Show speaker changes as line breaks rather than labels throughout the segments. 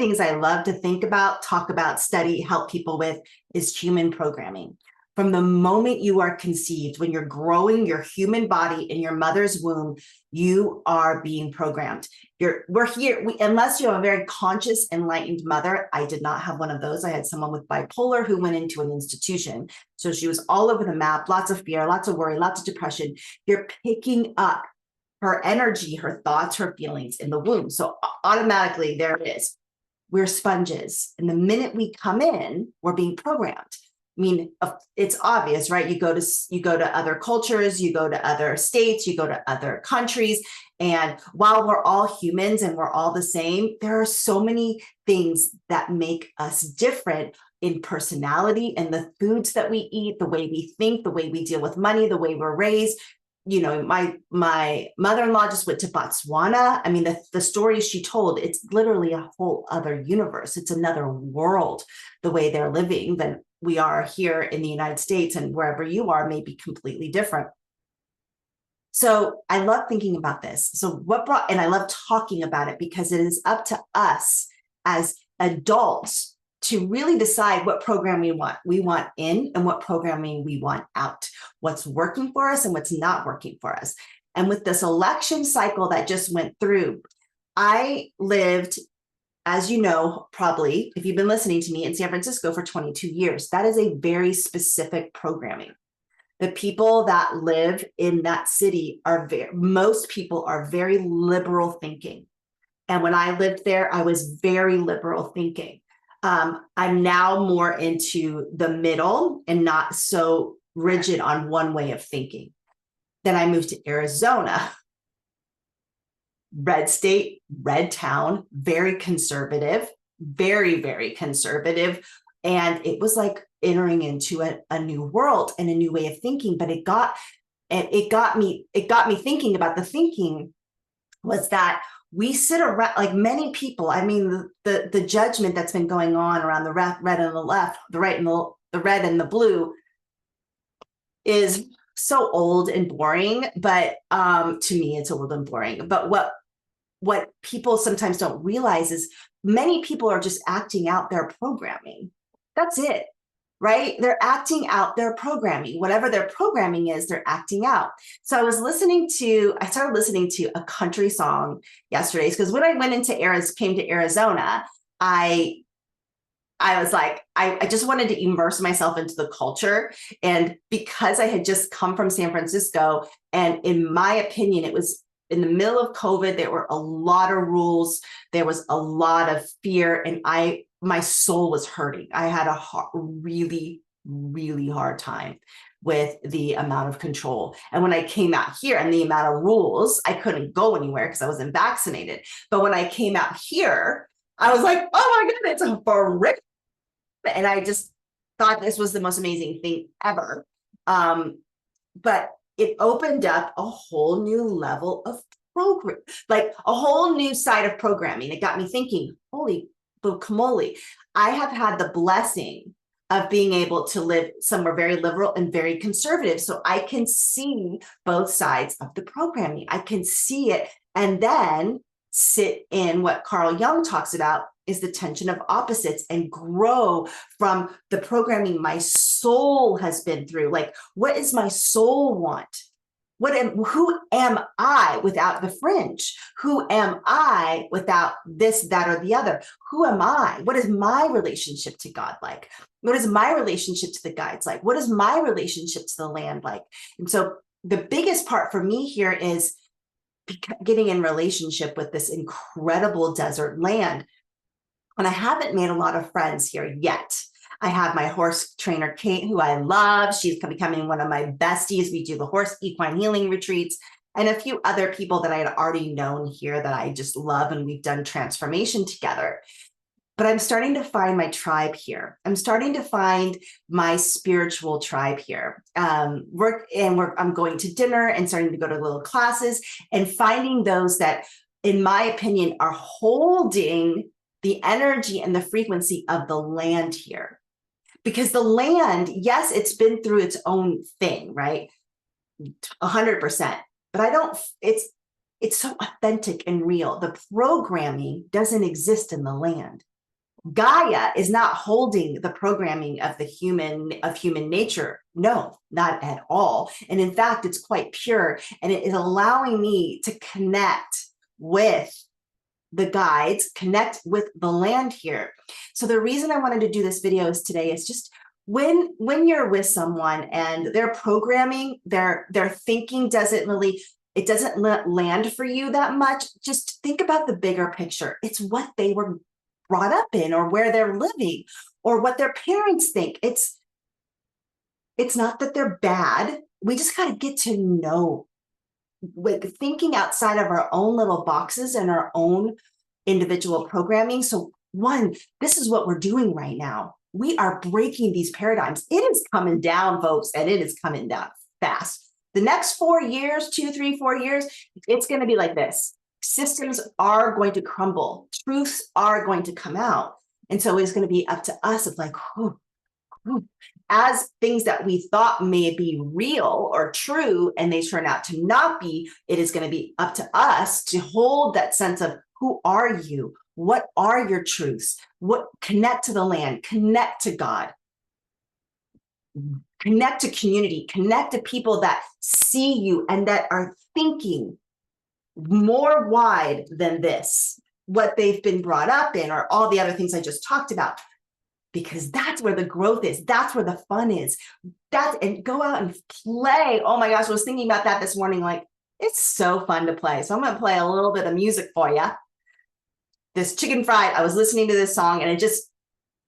things I love to think about, talk about, study, help people with is human programming. From the moment you are conceived, when you're growing your human body in your mother's womb, you are being programmed. We're here, unless you have a very conscious, enlightened mother. I did not have one of those. I had someone with bipolar who went into an institution. So she was all over the map, lots of fear, lots of worry, lots of depression. You're picking up her energy, her thoughts, her feelings in the womb. So automatically there it is. We're sponges. And the minute we come in, we're being programmed. I mean, it's obvious, right? You go to other cultures, you go to other states, you go to other countries. And while we're all humans and we're all the same, there are so many things that make us different in personality and the foods that we eat, the way we think, the way we deal with money, the way we're raised. You know, my mother-in-law just went to Botswana. I mean, the stories she told, it's literally a whole other universe. It's another world, the way they're living than we are here in the United States, and wherever you are may be completely different. So I love thinking about this. So and I love talking about it because it is up to us as adults to really decide what programming we want in and what programming we want out, what's working for us and what's not working for us. And with this election cycle that just went through, I lived, as you know, probably, if you've been listening to me, in San Francisco for 22 years. That is a very specific programming. The people that live in that city most people are very liberal thinking. And when I lived there, I was very liberal thinking. I'm now more into the middle and not so rigid on one way of thinking. Then I moved to Arizona. Red state, red town, very conservative, very, very conservative. And it was like entering into a new world and a new way of thinking. But it got me thinking about the thinking was that we sit around, like many people, I mean, the judgment that's been going on around the red and the left, the right and the red and the blue is so old and boring. But to me, it's old and boring. But what people sometimes don't realize is many people are just acting out their programming. That's it, right? They're acting out their programming. Whatever their programming is, they're acting out. So I started listening to a country song yesterday because when I came to Arizona, I was like, I just wanted to immerse myself into the culture. And because I had just come from San Francisco, and in my opinion, it was in the middle of COVID, there were a lot of rules. There was a lot of fear, and my soul was hurting. I had a really, really hard time with the amount of control. And when I came out here and the amount of rules, I couldn't go anywhere because I wasn't vaccinated. But when I came out here, I was like, oh my God, it's a horrific. And I just thought this was the most amazing thing ever. But it opened up a whole new level of program, like a whole new side of programming. It got me thinking, holy guacamole, I have had the blessing of being able to live somewhere very liberal and very conservative. So I can see both sides of the programming. I can see it and then sit in what Carl Jung talks about is the tension of opposites and grow from the programming my soul has been through. Like, what does my soul want? Who am I without the fringe? Who am I without this, that, or the other? Who am I? What is my relationship to God like? What is my relationship to the guides like? What is my relationship to the land like? And so the biggest part for me here is getting in relationship with this incredible desert land. And I haven't made a lot of friends here yet. I have my horse trainer, Kate, who I love. She's becoming one of my besties. We do the horse equine healing retreats and a few other people that I had already known here that I just love. And we've done transformation together. But I'm starting to find my tribe here. I'm starting to find my spiritual tribe here. I'm going to dinner and starting to go to little classes and finding those that, in my opinion, are holding the energy and the frequency of the land here. Because the land, yes, it's been through its own thing, right? 100%. But it's so authentic and real. The programming doesn't exist in the land. Gaia is not holding the programming of human nature. No, not at all. And in fact, it's quite pure, and it is allowing me to connect with the guides, connect with the land here. So the reason I wanted to do this video is today is just when you're with someone and their programming, their thinking doesn't land for you that much, just think about the bigger picture. It's what they were brought up in, or where they're living, or what their parents think. It's not that they're bad. We just got to get to know, like, thinking outside of our own little boxes and our own individual programming. So one, this is what we're doing right now. We are breaking these paradigms. It is coming down, folks, and it is coming down fast. The next 4 years, 2, 3, 4 years, it's going to be like this. Systems are going to crumble. Truths are going to come out. And so it's going to be up to us of like, as things that we thought may be real or true and they turn out to not be, it is going to be up to us to hold that sense of, who are you? What are your truths? Connect to the land, connect to God, connect to community, connect to people that see you and that are thinking more wide than this, what they've been brought up in, or all the other things I just talked about, because that's where the growth is. That's where the fun is. And go out and play. Oh my gosh, I was thinking about that this morning. Like, it's so fun to play. So I'm going to play a little bit of music for you. This Chicken Fried, I was listening to this song and it just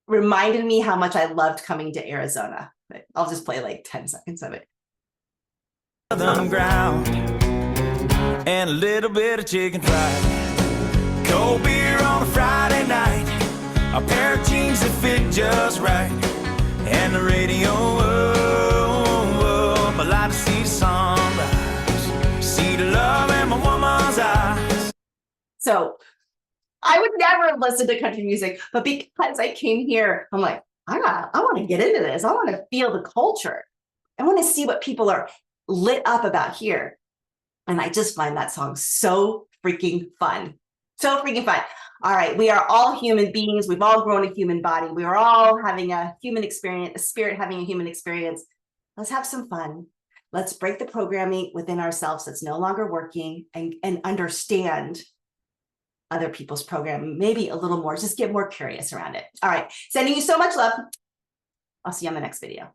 reminded me how much I loved coming to Arizona. But I'll just play like 10 seconds of it.
Ground and a little bit of chicken fried, cold beer on a Friday night, a pair of jeans that fit just right, and the radio up. I like to see the sunrise, see the love in my woman's eyes.
So I would never have listened to country music, but because I came here, I'm like, I want to get into this. I want to feel the culture. I want to see what people are lit up about here. And I just find that song so freaking fun. So freaking fun. All right. We are all human beings. We've all grown a human body. We are all having a human experience, a spirit having a human experience. Let's have some fun. Let's break the programming within ourselves that's no longer working, and understand other people's programming, maybe a little more, just get more curious around it. All right. Sending you so much love. I'll see you on the next video.